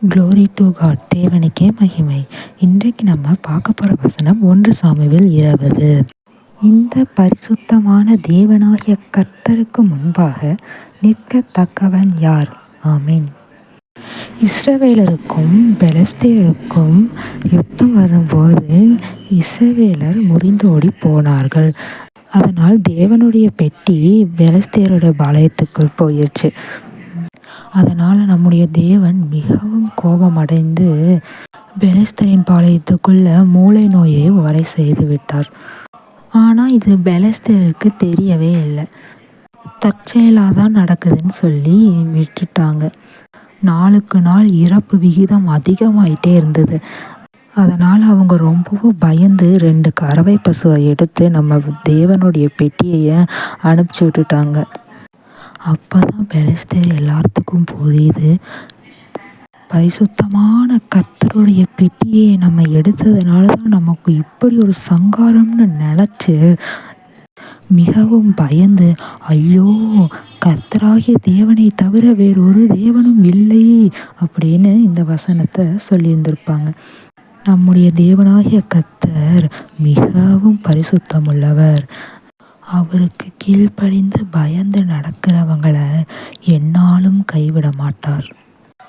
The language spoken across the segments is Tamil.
Glory to God. தேவனுக்கே மகிமை. இன்றைக்கு நம்ம பார்க்க போகிற வசனம் 1 சாமுவேல் 20. இந்த பரிசுத்தமான தேவனாகிய கர்த்தருக்கு முன்பாக நிற்கத்தக்கவன் யார்? ஆமீன். இஸ்ரவேலருக்கும் பெலிஸ்தருக்கும் யுத்தம் வரும்போது இஸ்ரவேலர் முறிந்தோடி போனார்கள். அதனால் தேவனுடைய பெட்டி பெலிஸ்தருடைய பாளையத்துக்குள் போயிடுச்சு. அதனால் நம்முடைய தேவன் மிகவும் கோபமடைந்து பெலிஸ்தரின் பாளையத்துக்குள்ள மூளை நோயை வரை செய்து விட்டார். ஆனால் இது பெலிஸ்தருக்கு தெரியவே இல்லை. தற்செயலாக தான் நடக்குதுன்னு சொல்லி விட்டுட்டாங்க. நாளுக்கு நாள் இறப்பு விகிதம் அதிகமாயிட்டே இருந்தது. அதனால் அவங்க ரொம்பவும் பயந்து 2 கறவை பசுவை எடுத்து நம்ம தேவனுடைய பெட்டியை அனுப்பிச்சி விட்டுட்டாங்க. அப்போ தான் பெலிஸ்தர் எல்லாத்துக்கும் புரியுது, பரிசுத்தமான கர்த்தருடைய பெட்டியை நம்ம எடுத்ததுனால தான் நமக்கு இப்படி ஒரு சங்காரம்னு நினச்சி மிகவும் பயந்து, ஐயோ, கர்த்தராகிய தேவனை தவிர வேறொரு தேவனும் இல்லை அப்படின்னு இந்த வசனத்தை சொல்லியிருந்திருப்பாங்க. நம்முடைய தேவனாகிய கர்த்தர் மிகவும் பரிசுத்தமுள்ளவர். அவருக்கு கீழ்ப்படிந்து பயந்து நடக்கிறவங்களை எந்நாளும் கைவிட மாட்டார்.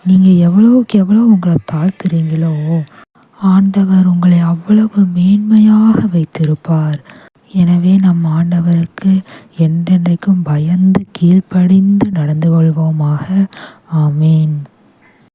நீங்கள் எவ்வளோக்கு எவ்வளோ உங்களை தாழ்த்துறீங்களோ ஆண்டவர் உங்களை அவ்வளவு மேன்மையாக வைத்திருப்பார். எனவே நம் ஆண்டவருக்கு என்றென்றைக்கும் பயந்து கீழ்ப்படிந்து நடந்து கொள்வோமாக. ஆமேன்.